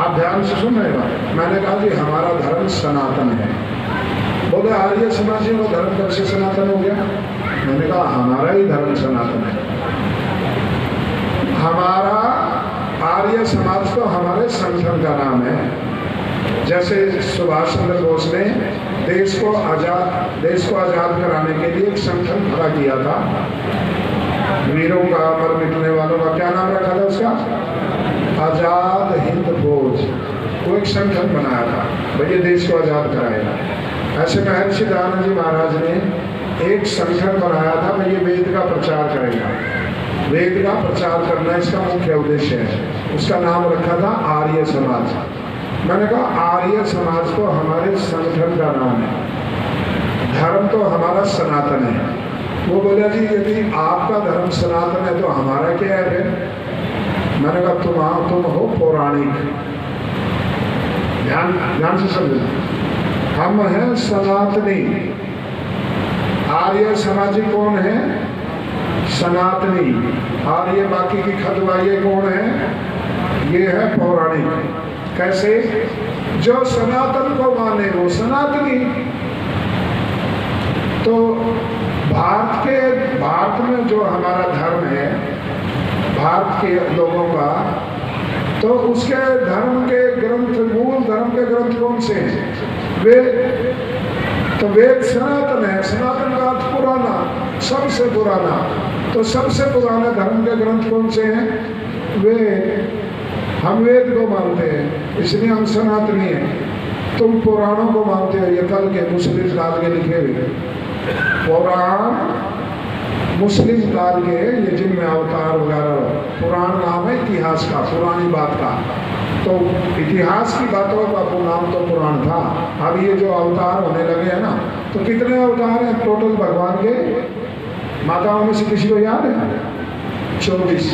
आप ध्यान से सुन रहे हो। मैंने कहा जी हमारा धर्म सनातन है। बोले आर्य समाजियों का धर्म कब से सनातन हो गया? मैंने कहा हमारा ही धर्म सनातन है। हमारा आर्य समाज तो हमारे संगठन का नाम है। जैसे सुभाष चंद्र बोस ने देश को आजाद कराने के लिए एक संगठन खड़ा किया था। वीरों का, अमर मिटने वालों का क्या नाम रखा था उसका? आजाद हिंद फौज। वो एक संगठन बनाया था, भाई ये देश को आजाद कराएगा। ऐसे महर्षि दयानंद जी महाराज ने एक संगठन बनाया था, भाई ये वेद का प्रचार करेगा। वेद का प्रचार करना इसका मुख्य उद्देश्य है। उसका नाम रखा था आर्य समाज। मैंने कहा आर्य समाज तो हमारे संगठन का नाम है, धर्म तो हमारा सनातन है। वो बोला जी यदि आपका धर्म सनातन है तो हमारा क्या है? मैंने कहा तुम हो पौराणिक। ध्यान से समझो, हम हैं सनातनी। आर्य समाजी कौन है? सनातनी। आर्य बाकी की खतवाइये कौन है? ये है पौराणिक। कैसे? जो सनातन को माने वो सनातनी। तो भारत में जो हमारा धर्म है, भारत के लोगों का, तो उसके धर्म के ग्रंथ, मूल धर्म के ग्रंथ कौन से हैं? वेद। तो वेद सनातन है। सनातन का अर्थ पुराना, सबसे पुराना। तो सबसे पुराने धर्म के ग्रंथ कौन से हैं? वेद। हम वेद को मानते हैं, इसलिए हम सनातनी हैं। तुम पुराणों को मानते हो, ये कल के मुस्लिम काल के लिखे हुए पुराण, मुस्लिम काल के, ये जिनमें अवतार वगैरह। पुराण नाम है इतिहास का, पुरानी बात का। तो इतिहास की बातों का नाम तो पुराण था। अब ये जो अवतार होने लगे हैं ना, तो कितने अवतार हैं टोटल भगवान के? माताओं में से किसी को याद है? 24।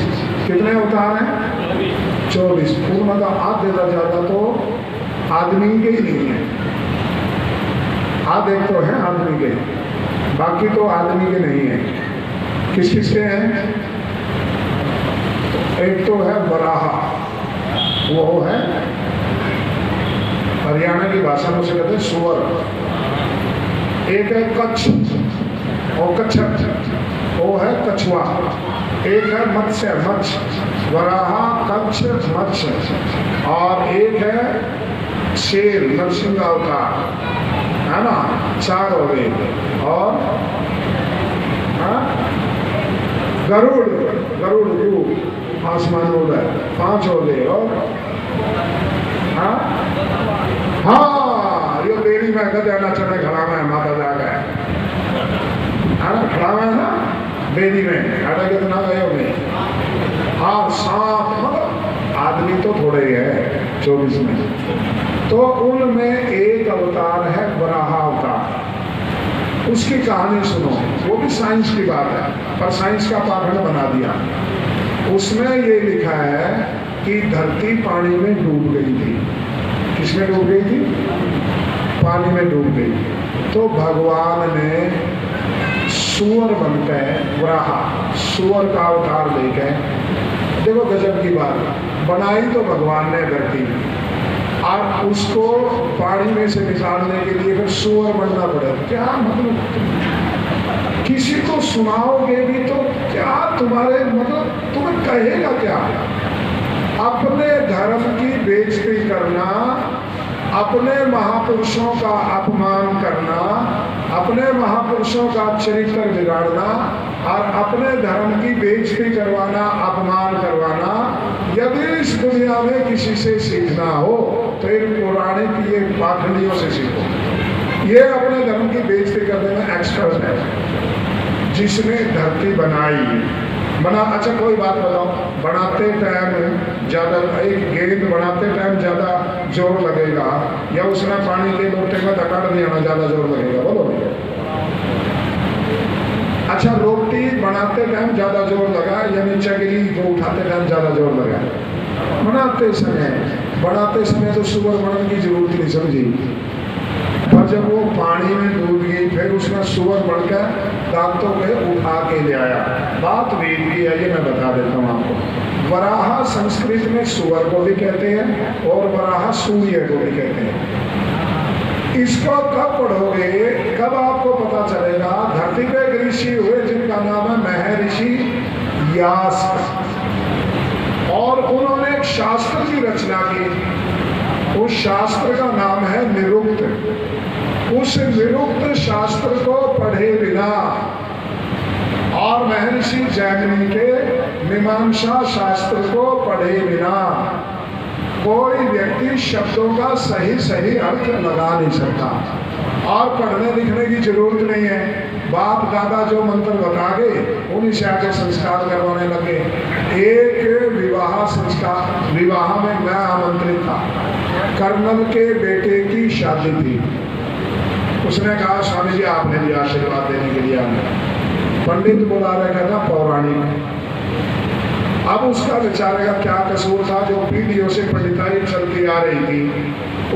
कितने अवतार हैं? 24। पूर्णतः आधे ज्यादा तो आदमी के ही नहीं है। आधे तो है आदमी के, बाकी तो आदमी के नहीं है। किस किस के हैं? एक तो है बराहा, वो है हरियाणा की भाषा में उसे कहते हैं सुअर। एक है कच्छ और कच्छप, वो है कछुआ। एक है मत्स्य, वराहा, कच्छ, मत्स्य। और एक है शेर, नरसिंह अवतार, है ना? 4 हो गए। और गरुड़ रूप आसमान उड़ रहा है, 5 हो गए। और हाँ ये बेरी में गजाना चढ़े खड़ा में माता जा गए, खड़ा में ना बेरी में अड़ा कितना गए होंगे। हाँ 7, मतलब आदमी तो थोड़े ही है 24 में। तो उनमें एक अवतार है वराहा अवतार। उसकी कहानी सुनो, वो भी साइंस की बात है, पर साइंस का पाखंड बना दिया। उसमें ये लिखा है कि धरती पानी में डूब गई थी। किसमें डूब गई थी? पानी में डूब गई। तो भगवान ने सूअर बनकर, वराहा सूअर का अवतार लेकर, देखो गजब की बात, बनाई तो भगवान ने धरती, और उसको पानी में से निकालने के लिए फिर सूअर बनना पड़े। क्या मतलब? किसी को सुनाओगे भी तो क्या तुम्हारे, मतलब तुम्हें कहेगा क्या? अपने धर्म की बेइज्जती करना, अपने महापुरुषों का अपमान करना, अपने महापुरुषों का चरित्र बिगाड़ना और अपने धर्म की बेइज्जती करवाना, अपमान करवाना, यदि इस दुनिया में किसी से सीखना हो तो इन पौराणिक ये पाखंडियों से सीखो। ये अपने धर्म की बेइज्जती करने में एक्सपर्ट है। जिसने धरती बना, अच्छा कोई बात बताओ, बनाते टाइम ज़्यादा, एक गेंद बनाते टाइम ज़्यादा जोर लगेगा या उसने पानी के लोटे में धक्का दिया ना ज़्यादा जोर लगेगा? बोलो। अच्छा रोटी बनाते टाइम ज़्यादा जोर लगा या नीचे गिरी को उठाते टाइम ज़्यादा जोर लगा? बनाते समय तो सुअर बनने की जरूरत नहीं समझी, पर जब वो पानी में डूब गई फिर उसने सुअर बनकर दांतों पे उठा के ले आया। बात वेद की है, ये मैं बता देता हूँ आपको। वराह संस्कृत में सुअर को भी कहते हैं और वराह सूर्य को भी कहते हैं। इसको कब पढ़ोगे, कब आपको पता चलेगा। धरती पे एक ऋषि हुए जिनका नाम है महर्षि व्यास, और उन्होंने एक शास्त्र की रचना की। उस शास्त्र का नाम है निरुक्त। उस निरुक्त शास्त्र को पढ़े बिना और महर्षि जैमिनी के मीमांसा शास्त्र को पढ़े बिना कोई व्यक्ति शब्दों का सही सही अर्थ लगा नहीं सकता। और पढ़ने लिखने की जरूरत नहीं है। बाप दादा जो मंत्र बता गए उन्हीं से आके संस्कार करवाने लगे। एक विवाह संस्कार, विवाह में मैं आमंत्रित था। कर्नल के बेटे की शादी थी। उसने कहा स्वामी जी आपने भी आशीर्वाद देने के लिए आए। पंडित बुला रखा था पौराणिक। अब उसका बेचारे का क्या कसूर था, जो पीढ़ियों से पंडिताई चलती आ रही थी,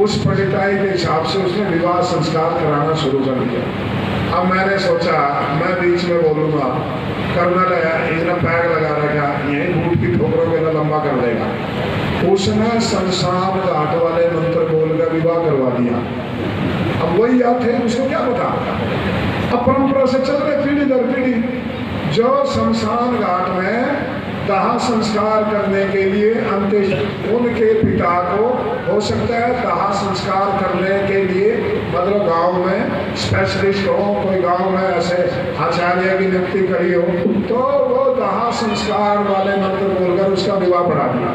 उस पंडिताई के हिसाब से उसने विवाह संस्कार कराना शुरू कर दिया। अब मैंने सोचा मैं बीच में बोलूँगा, कर्नल इसने पैग लगा रखा, यही बूट की ठोकरों के ना लंबा कर देगा। उसने शमशान घाट वाले मंत्र बोलकर विवाह करवा दिया। अब वही याद थे, उसको क्या पता। अब परंपरा से चल रहे पीढ़ी दर पीढ़ी। जो शमशान घाट में दाह संस्कार करने के लिए अंत्येष्टि, उनके पिता को हो सकता है दाह संस्कार करने के लिए मतलब गांव में स्पेशलिस्ट हो, कोई गांव में ऐसे आचार्य की नियुक्ति करी हो, तो वो दाह संस्कार वाले मंत्र बोलकर उसका विवाह पढ़ा दिया।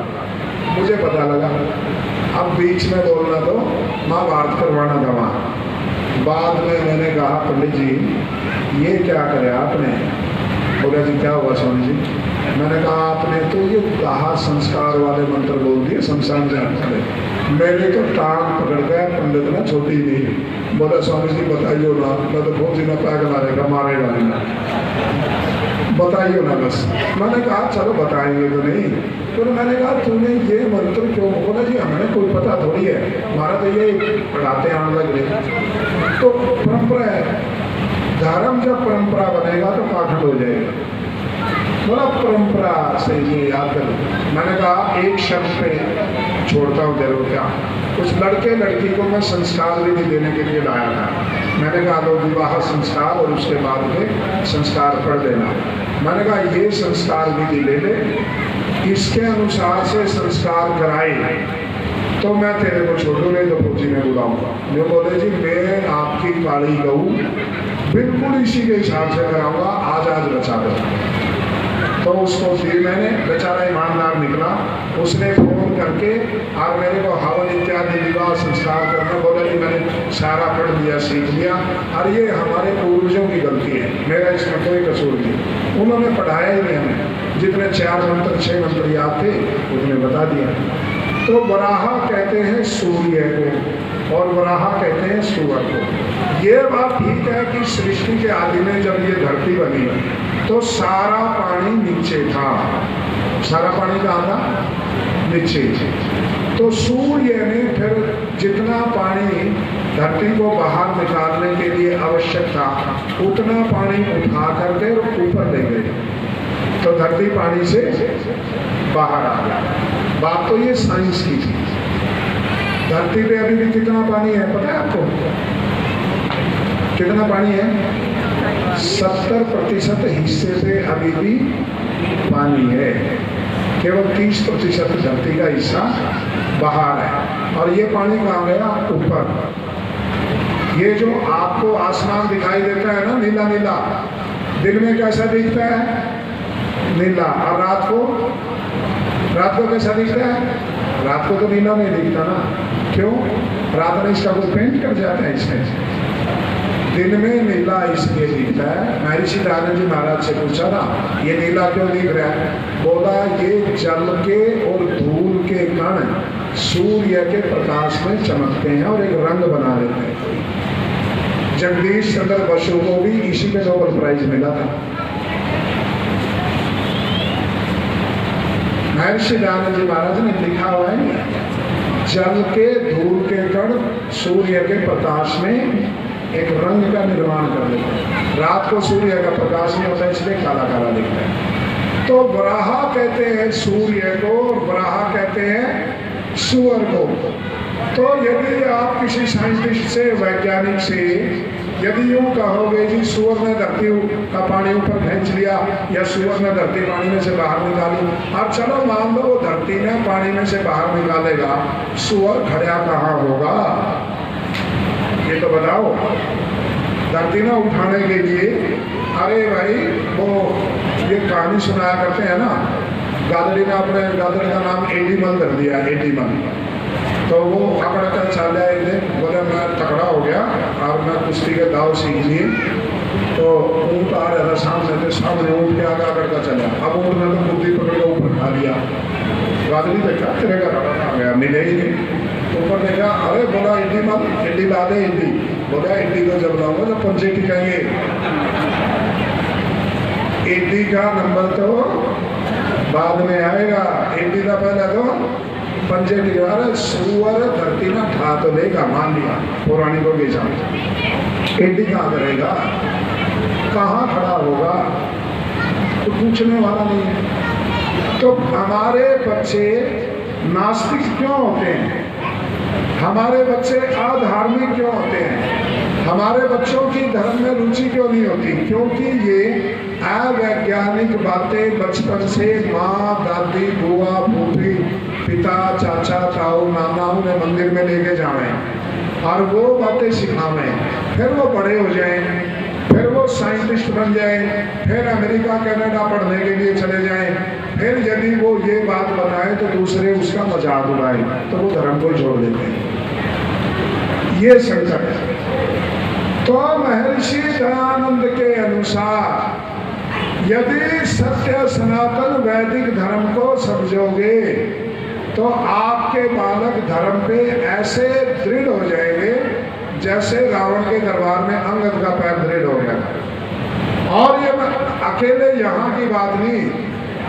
मुझे पता लगा। अब बीच में बोलना तो महाभारत करवाना था वहाँ। बाद में मैंने कहा पंडित जी ये क्या करे आपने। बोला जी क्या हुआ स्वामी जी। मैंने कहा आपने तो ये दाह संस्कार वाले मंत्र बोल दिए शमशान जाने। मैंने तो टांग पकड़ गया, पंडित ने छोटी नहीं। बोला स्वामी जी बताइए ना, मैं तो फौजी ना पैग मारेगा, मारेगा नहीं, बताइए ना बस। मैंने कहा चलो बताएंगे तो नहीं। तो मैंने कहा तूने ये मंत्र क्यों। बोला जी हमें कोई पता थोड़ी है, हमारा तो ये पढ़ाते आने लग रहे। तो परंपरा है, धर्म जब परंपरा बनेगा तो पाखंड हो जाएगा। बोला परंपरा से ये याद कर। मैंने कहा एक शब्द पे छोड़ता हूँ तेरे को क्या। उस लड़के लड़की को मैं संस्कार विधि देने के लिए लाया था। मैंने कहा लो विवाह संस्कार और उसके बाद में संस्कार पढ़ देना। मैंने कहा ये संस्कार विधि ले ले, इसके अनुसार से संस्कार कराए तो मैं तेरे को छोड़ू, नहीं तो फौजी में बुलाऊंगा। जो बोले जी मैं आपकी काली गऊ बिल्कुल इसी के हिसाब से कराऊंगा, आज बचा दो। तो उसको दी मैंने, बेचारा ईमानदार निकला। उसने फोन करके और मेरे को हवन इत्यादि विवाह संस्कार करना। बोला जी मैंने सारा पढ़ दिया, सीख लिया, और ये हमारे पूर्वजों की गलती है, मेरा इसमें कोई कसूर नहीं। उन्होंने पढ़ाया ही नहीं हमें। जितने 4 मंत्र 6 मंत्र याद थे उन्होंने बता दिया। तो वराह कहते हैं सूर्य को और वराह कहते हैं सुअर को। ये बात ठीक है कि सृष्टि के आदि में जब ये धरती बनी तो सारा पानी नीचे था। सारा पानी कहाँ था? नीचे। तो सूर्य ने फिर जितना पानी धरती को बाहर निकालने के लिए आवश्यक था उतना पानी उठा करके ऊपर ले गए, तो धरती पानी से बाहर आ गया। बात तो ये साइंस की थी। धरती पे अभी भी कितना पानी है पता है आपको? कितना पानी है? 70% हिस्से पे अभी भी पानी है। केवल 30% धरती का हिस्सा बाहर है। और ये पानी कहाँ गया? ऊपर। ये जो आपको आसमान दिखाई देता है ना नीला नीला, दिन में कैसा दिखता है? नीला। और रात को कैसा दिखता है? रात को तो नीला नहीं दिखता ना। क्यों? रात में इसका कोई पेंट कर जाता है इसमें। दिन में नीला इसलिए दिखता है। महर्षि दयानंद जी महाराज से पूछा था ये नीला क्यों दिख रहा है? बोला ये जल के और धूल के कण सूर्य के प्रकाश में चमकते हैं और एक रंग बना लेते हैं। जगदीश चंद्र बसु को भी इसी में नोबेल प्राइज मिला था। महर्षि दयानंद जी महाराज ने लिखा हुआ है जल के धूल के कण सूर्य के प्रकाश में एक रंग का निर्माण कर देते हैं। रात को सूर्य का प्रकाश नहीं होता इसलिए काला काला दिखता है। तो वराहा कहते हैं सूर्य को और वराहा कहते हैं सुअर को। तो यदि आप किसी साइंटिस्ट से, वैज्ञानिक से यदि यूँ कहोगे कि सुअर ने धरती का पानी ऊपर खींच लिया या सुअर ने धरती पानी में से बाहर निकाली, अब चलो मान लो वो धरती ने पानी में से बाहर निकालेगा, सुअर खड़ा कहाँ होगा? ये तो बताओ। धरती ने उठाने के लिए, अरे भाई वो ये कहानी सुनाया करते हैं ना, गादड़ी ने अपने गादड़ी का नाम एडीमल कर दिया, एडीमल। तो वो पकड़ कर चल एक दिन, बोले मैं तकड़ा हो गया और मैं कुश्ती के दाव सीख लिए। तो ऊँट आ रहा था सामने ऊँट के आगे आकर का चला। अब ऊँट ने तो बुद्धि पकड़ के ऊपर खा लिया। गादड़ी देखा तेरे का रवा आ गया, मिले ही नहीं। ऊपर देखा, अरे बोला एडीमल, एडी ला दे एडी। बोला एडी को जब लाऊंगा जब पंजे टिकाएंगे। एडी का नंबर तो बाद में आएगा, एडी का पहले तो पंजे टिका। सुअर धरती में ठा तो लेगा, मान लिया पौराणिकों के हिसाब। एडी कहाँ करेगा, कहाँ खड़ा होगा, तो पूछने वाला नहीं है। तो हमारे बच्चे नास्तिक क्यों होते हैं? हमारे बच्चे अधार्मिक क्यों होते हैं? हमारे बच्चों की धर्म में रुचि क्यों नहीं होती? क्योंकि ये अवैज्ञानिक बातें बचपन से माँ, दादी, बुआ, फूफी, पिता, चाचा, ताऊ, नाना उन्हें मंदिर में लेके जावे और वो बातें सिखावे। फिर वो बड़े हो जाएं, फिर वो साइंटिस्ट बन जाएं, फिर अमेरिका, कनाडा पढ़ने के लिए चले जाएं। फिर यदि वो ये बात बताएं तो दूसरे उसका मजाक उड़ाएं, तो वो धर्म को छोड़ देते हैं। ये संकट है। तो महर्षि दयानंद के अनुसार यदि सत्य सनातन वैदिक धर्म को समझोगे तो आपके बालक धर्म पे ऐसे दृढ़ हो जाएंगे जैसे रावण के दरबार में अंगद का पैर दृढ़ हो गया। और ये अकेले यहाँ की बात नहीं,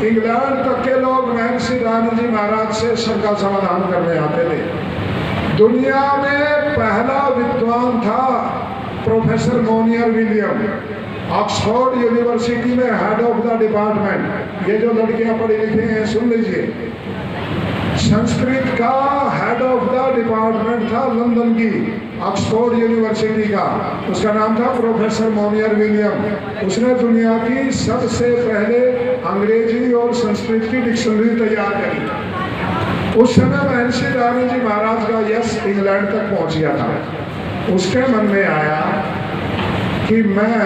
इंग्लैंड तक के लोग महर्षि दयानंद जी महाराज से सबका समाधान करने आते थे। दुनिया में पहला विद्वान था professor Monier William, Oxford university में हेड ऑफ द डिपार्टमेंट। ये जो लड़कियां पढ़ी लिखी हैं सुन लीजिए, संस्कृत का हेड ऑफ द डिपार्टमेंट था लंदन की ऑक्सफोर्ड यूनिवर्सिटी का, उसका नाम था प्रोफेसर मोनियर विलियम। उसने दुनिया की सबसे पहले अंग्रेजी और संस्कृत की डिक्शनरी तैयार करी। उस समय महर्षि दयानंद जी महाराज का यश इंग्लैंड तक पहुंच गया था। उसके मन में आया कि मैं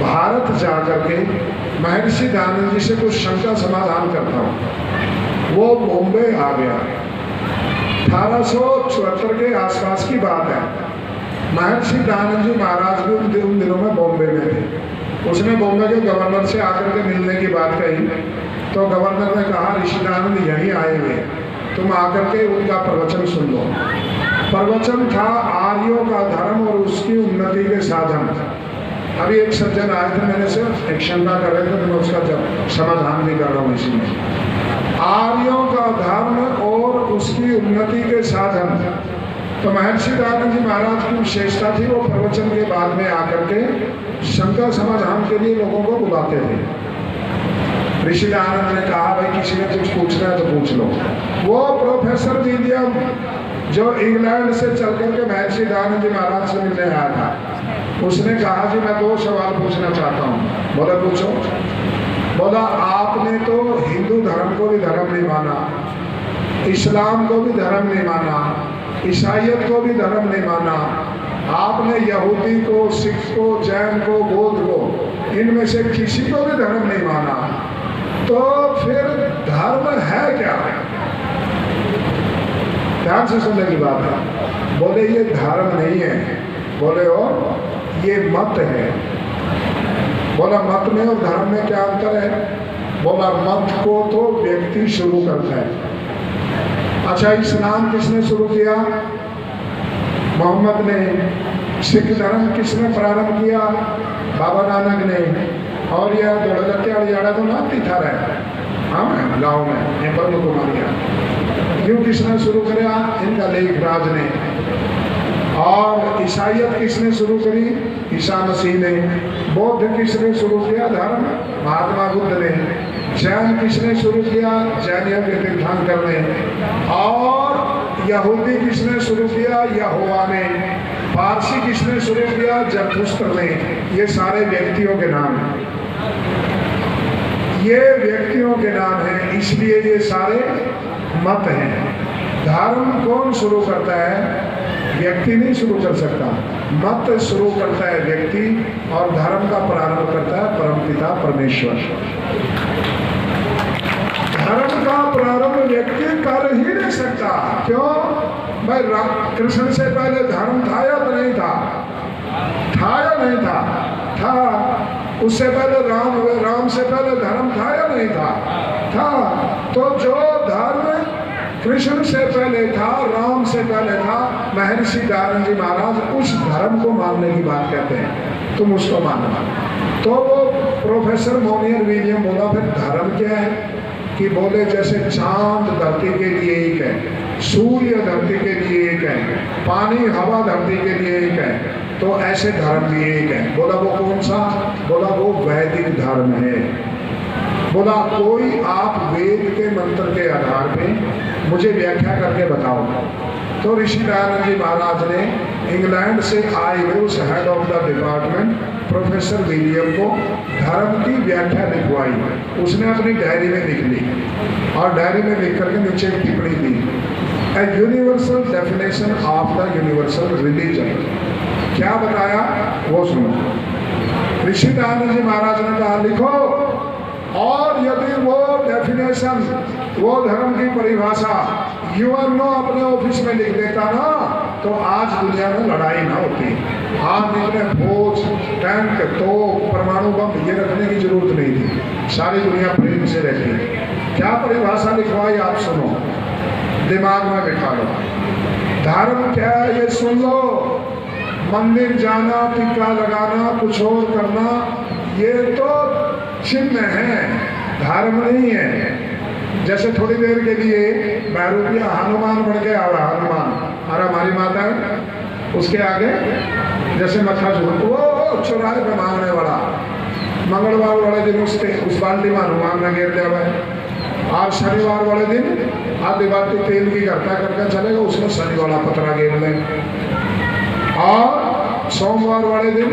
भारत जाकर के महर्षि दयानंद जी से कुछ शंका समाधान करता हूँ। वो बॉम्बे आ गया, 1874 के आसपास की बात है। महर्षि दयानंद जी महाराज भी उन दिनों में बॉम्बे में थे। उसने बॉम्बे के गवर्नर से आकर के मिलने की बात कही, तो गवर्नर ने कहा ऋषि दयानंद यहीं आए हुए, तुम आकर के उनका प्रवचन सुन लो। प्रवचन था आर्यों का धर्म और उसकी उन्नति के साधन। अभी एक सज्जन आए थे, मैंने सिर्फ एक शंका कर रहे थे, तो मैं उसका समाधान भी कर रहा हूँ इसी में। आर्यों का धर्म और उसकी उन्नति के साधन। तो महर्षि दयानंद जी महाराज की विशेषता थी, वो प्रवचन के बाद में आकर के शंका समाधान के लिए लोगों को बुलाते थे। ऋषि दयानंद ने कहा भाई किसी ने कुछ पूछना है तो पूछ लो। वो प्रोफेसर विलियम जो इंग्लैंड से चल करके महर्षि दयानंद जी महाराज से मिलने आया था, उसने कहा जी मैं 2 सवाल पूछना चाहता हूँ। बोला पूछो। बोला आपने तो हिंदू धर्म को भी धर्म नहीं माना, इस्लाम को भी धर्म नहीं माना, ईसाइयत को भी धर्म नहीं माना, आपने यहूदी को, सिख को, जैन को, बौद्ध को, इनमें से किसी को भी धर्म नहीं माना, तो फिर धर्म है क्या? ध्यान से सुनने की बात है। बोले ये धर्म नहीं है। बोले और ये मत है। बोला मत में और धर्म में क्या अंतर है? बोला मत को तो व्यक्ति शुरू करता है। अच्छा इस्लाम किसने शुरू किया? मोहम्मद ने। सिख धर्म किसने प्रारंभ किया? बाबा नानक ने। और यह दौड़गत्या तो नाती था रहे हाँ गाँव में ये बंद कुमारिया यूँ किसने शुरू किया? इनका लेख राज ने। और ईसाइयत किसने शुरू करी? ईसा मसीह ने। बौद्ध किसने शुरू किया धर्म? महात्मा बुद्ध ने। जैन किसने शुरू किया? जैनियों के तीर्थंकर ने। और यहूदी किसने शुरू किया? यहोवा ने। पारसी किसने शुरू किया? जरथुस्त्र ने। ये सारे व्यक्तियों के नाम हैं, ये व्यक्तियों के नाम हैं, इसलिए ये सारे मत हैं। धर्म कौन शुरू करता है? व्यक्ति नहीं शुरू कर सकता, मत शुरू करता है व्यक्ति, और धर्म का प्रारंभ करता है परमपिता परमेश्वर। धर्म का प्रारंभ व्यक्ति कर ही नहीं सकता। क्यों भाई? कृष्ण से पहले धर्म था या तो नहीं था? था या नहीं था? था। उससे पहले राम से पहले धर्म था या नहीं था? था। तो जो धर्म कृष्ण से पहले था, राम से पहले था, महर्षि दयानंद जी महाराज उस धर्म को मानने की बात कहते हैं, तुम उसको मानना। तो वो प्रोफेसर मोनियर विलियम बोला फिर धर्म क्या है? कि बोले जैसे चांद धरती के लिए एक है, सूर्य धरती के लिए एक है, पानी हवा धरती के लिए एक है, तो ऐसे धर्म भी एक है। बोला वो कौन सा? बोला वो वैदिक धर्म है। बोला कोई आप वेद के मंत्र के आधार पे मुझे व्याख्या करके बताओ। तो ऋषि दयानंद जी महाराज ने इंग्लैंड से आए हुए उस head of the department professor William को धर्म की व्याख्या लिखवाई। उसने अपनी डायरी में लिख ली, और डायरी में लिख करके नीचे एक टिप्पणी दी, a universal definition of the universal religion. क्या बताया वो सुनो। ऋषि दयानंद जी महाराज ने कहा लिखो, और यदि वो डेफिनेशन, वो धर्म की परिभाषा यूएनओ अपने ऑफिस में लिख देता ना, तो आज दुनिया में लड़ाई ना होती। आज इतने फौज, टैंक, तो परमाणु बम ये रखने की जरूरत नहीं थी, सारी दुनिया प्रेम से रहती। क्या परिभाषा लिखवाई आप सुनो, दिमाग में बिठा लो। धर्म क्या है ये सुन लो। मंदिर जाना, टीका लगाना, कुछ और करना, ये तो चिन्ह है, धर्म नहीं है। जैसे थोड़ी देर के लिए बहरूपिया हनुमान बन के आ रहा, हनुमान और हमारी माता है उसके आगे जैसे मत्था झुक, वो चौराहे पे मांगने वाला, मंगलवार वाले दिन उस बाल्टी में हनुमान ने गिर जावे, और शनिवार वाले दिन आधी बाल्टी तेल की घटना करके चलेगा, उसमें शनि वाला पतरा गिर ले, और सोमवार वाले दिन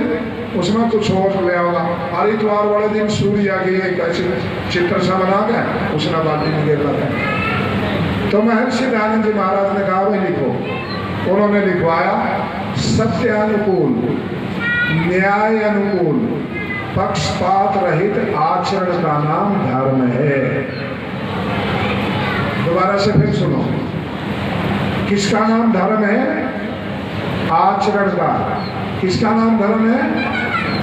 उसमें कुछ और ले होगा, और इतवार वाले दिन सूर्य आगे एक ऐसे चित्र सा बना के उसने बाल्टी में गिर लगा। तो महर्षि दयानंद जी महाराज ने कहा भाई लिखो। उन्होंने लिखवाया सत्यानुकूल, न्याय अनुकूल, पक्षपात रहित आचरण का नाम धर्म है। दोबारा से फिर सुनो, किसका नाम धर्म है? आचरण का। किसका नाम धर्म है?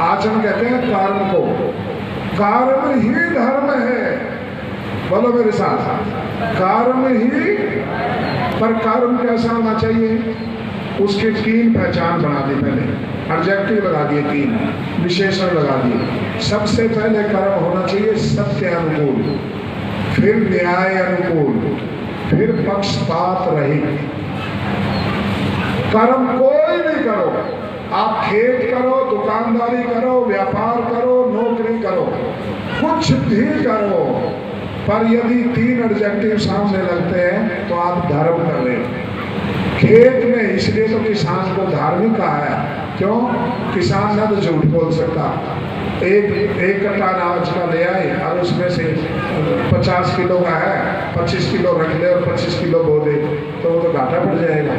आचरण कहते हैं कर्म को। कर्म ही धर्म है। बोलो मेरे साथ, कर्म ही। पर कर्म कैसा होना चाहिए? उसकी 3 पहचान बना दी पहले, एडजेक्टिव लगा दिए, 3 विशेषण लगा दिए। सबसे पहले कर्म होना चाहिए सत्य अनुकूल, फिर न्याय अनुकूल, फिर पक्षपात रहित। कर्म कोई नहीं करो, आप खेत करो, दुकानदारी करो, व्यापार करो, नौकरी करो, कुछ भी करो, पर यदि 3 एडजेक्टिव सामने लगते हैं तो आप धर्म कर रहे हो। खेत में इसलिए तो किसान को धार्मिक कहा है। क्यों? किसान ना तो झूठ बोल सकता। एक कट्टा अनाज का ले आए और उसमें से 50 किलो का है, 25 किलो रख ले और 25 किलो बो दे, तो वो तो घाटा पड़ जाएगा।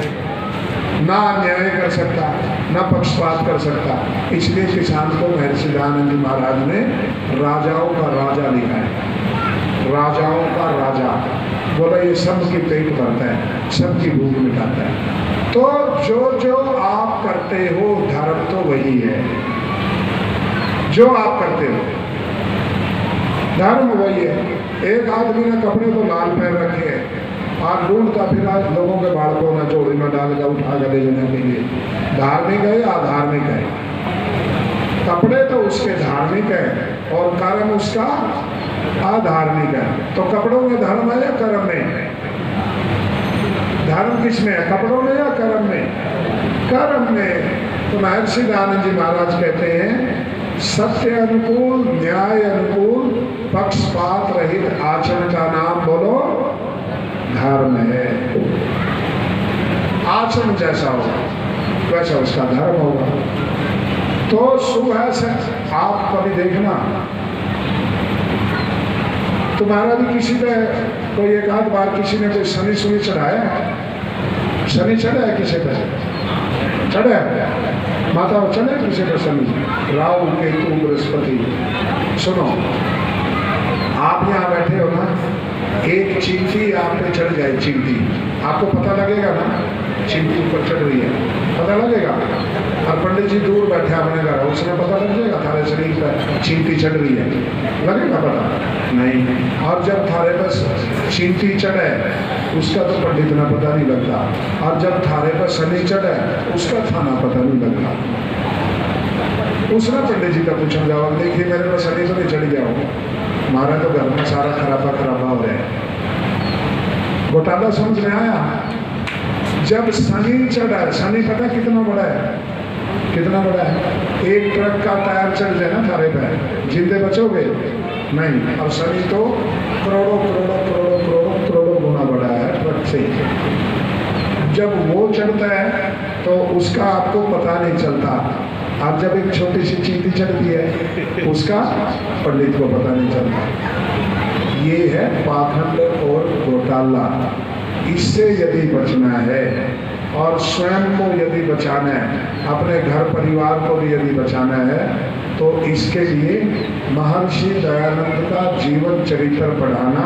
ना न्याय कर सकता, ना पक्षपात कर सकता। इसलिए किसान को महर्षि दयानंद जी महाराज ने राजाओं का राजा लिखा है। राजाओं का राजा बोला, ये सबकी पेट भरता है, सबकी भूख मिटाता है। तो जो जो आप करते हो धर्म तो वही है, जो आप करते हो धर्म वही है। एक आदमी ने कपड़े तो लाल पहन रखे हैं और ढूंढता फिर आज लोगों के बाल को न जोड़ी में डाल कर उठा कर ले जाने के लिए, धार्मिक है या अधार्मिक है? कपड़े तो उसके धार्मिक है और कर्म उसका अधार्मिक है। तो कपड़ों में धर्म है या कर्म में? धर्म किस में है, कपड़ों में या कर्म में? कर्म में। तो महर्षि दयानंद जी महाराज कहते हैं सत्य अनुकूल, न्याय अनुकूल, पक्षपात रहित आचरण का नाम बोलो धर्म है। आचरण जैसा होगा वैसा उसका धर्म होगा। तो सुबह से आप कभी देखना, तुम्हारा भी किसी पे कोई एक आध बार किसी ने कोई शनि सुनी चढ़ाया, शनि चढ़ा है किसी पे, चढ़ा है माता चढ़े किसी पे शनि, राहु केतु बृहस्पति। सुनो, आप यहाँ बैठे हो ना, एक चींटी आप पे चढ़ जाए, चींटी, आपको पता लगेगा ना चींटी ऊपर चढ़ रही है, पता लगेगा। और पंडित जी दूर बैठे अपने घर, उसने पता लग जाएगा थारे शरीर पर चींटी चढ़ रही है, लगेगा पता नहीं। और जब थारे पर चींटी चढ़े उसका तो पंडित ना पता नहीं लगता, और जब थारे पर शनि चढ़े उसका थाना पता नहीं लगता। उसने पंडित जी का पूछा जवाब, देखिए मेरे पर शनि तो नहीं चढ़ गया हो, हमारा तो घर में सारा खराबा खराबा हो रहा है। घोटाला समझ में आया? जब शनि चढ़ा, शनि पता कितना बड़ा है, कितना बड़ा है? एक ट्रक का टायर चढ़ जाए ना थारे पे, जिंदे बचोगे नहीं। और शनि तो करोड़ों करोड़ों करोड़ों करोड़ों करोड़ों गुना बड़ा है ट्रक से। जब वो चढ़ता है तो उसका आपको पता नहीं चलता, अब जब एक छोटी सी चींटी चढ़ती है उसका पंडित को पता नहीं चलता। ये है पाखंड और घोटाला। इससे यदि बचना है और स्वयं को यदि बचाना है, अपने घर परिवार को भी यदि बचाना है, तो इसके लिए महर्षि दयानंद का जीवन चरित्र पढ़ाना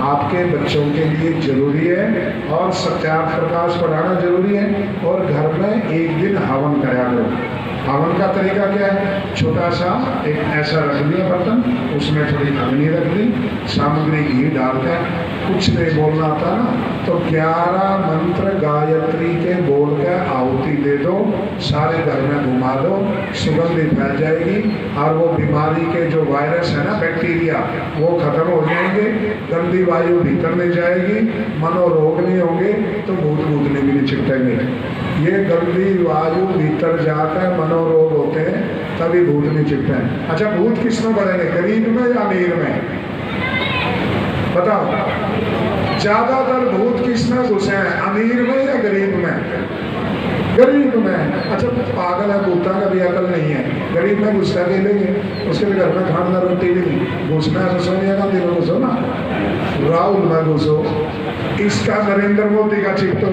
आपके बच्चों के लिए जरूरी है, और सत्यार्थ प्रकाश पढ़ाना जरूरी है। और घर में एक दिन हवन कराया करो। हवन का तरीका क्या है? छोटा सा एक ऐसा रख लिया बर्तन, उसमें थोड़ी अग्नि रख ली, सामग्री घी डालकर, कुछ नहीं बोलना आता ना, तो 11 मंत्र गायत्री के बोलकर आहुति दे दो, सारे घर में घुमा दो, सुगंधी फैल जाएगी, और वो बीमारी के जो वायरस है ना, बैक्टीरिया, वो खत्म हो जाएंगे, गंदी वायु भीतर नहीं जाएगी, मनोरोग नहीं होंगे, तो भूत भूतने भी नहीं चिपटेंगे। ये गंदी वायु भीतर जाकर मनोरोग होते हैं, तभी भूत नहीं चिपते हैं। अच्छा, भूत किसमें बढ़ेंगे, गरीब में या अमीर में? बताओ, ज्यादातर भूत किसमें घुसे हैं, अमीर में या गरीब में? गरीब में। अच्छा, पागल है, भूता का भी अकल नहीं है, गरीब में घुसता के लेंगे, उसके भी घर में खाना रोटी भी नहीं, घुसना है तो सोनिया गांधी में घुसो ना, राहुल में घुसो, इसका नरेंद्र मोदी का चिपटो,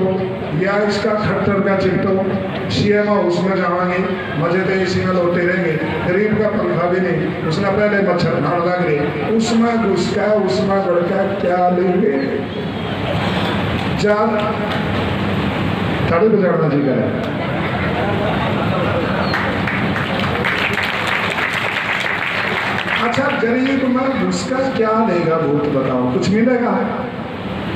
या इसका खट्टर का चिपटो, सीएम हाउस में जाएंगे, मजे तो इसी में लौटे रहेंगे, गरीब का पंखा भी नहीं, उसने पहले मच्छर खाने लग रहे, उसमें घुस का उसमें बढ़ का क्या लेंगे? जा ताड़ी बजाना जी करे। अच्छा, गरीब में घुसकर क्या लेगा भूत, बताओ? कुछ मिलेगा?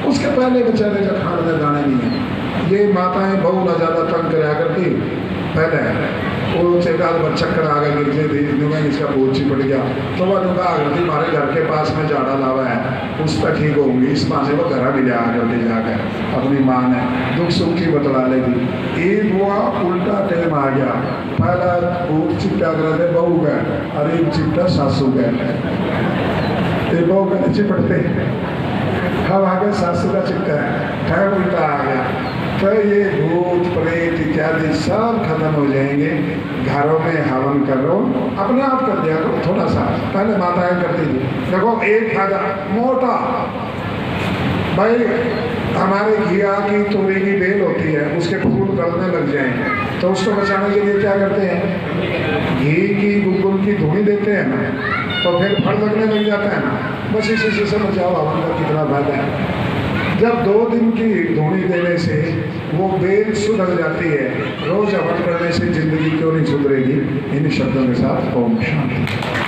उसके पहले बेचारे का खाने दाने नहीं है। ये माताएं बहू ना ज्यादा तंग कराया करती, पहले वो चेकाल पर चक्कर आ गए, गिरजे इसका भूत चिपट गया, तो वह नुका करती हमारे घर के पास में झाड़ा लावा है, उस पर ठीक होंगी, इस माँ से वो घर भी जा करती जाकर अपनी माँ ने दुख सुख की बतला लेगी। एक हुआ उल्टा टाइम आ गया, पहला भूत चिपटा करते बहू का, और एक चिपटा सासू का, बहू का चिपटते, हम आगे सासू का चिपटा है, उल्टा आ गया, तो ये भूत प्रेत इत्यादि सब खत्म हो जाएंगे। घरों में हवन करो, अपने आप कर दिया करो थोड़ा सा, पहले माताएं करती थी। देखो एक फायदा मोटा, भाई हमारे घिया की तोरी की बेल होती है, उसके फूल गलने लग जाएंगे, तो उसको बचाने के लिए क्या करते हैं? घी की गुलगुल की धुनी देते हैं ना, तो फिर फल लगने लग जाता है ना, बस इसी से बचाओ, हवन का कितना फायदा है। जब 2 दिन की धुनी देने से वो बेल सुधर जाती है, रोज हवन करने से जिंदगी क्यों नहीं सुधरेगी? इन शब्दों के साथ ओम शांति।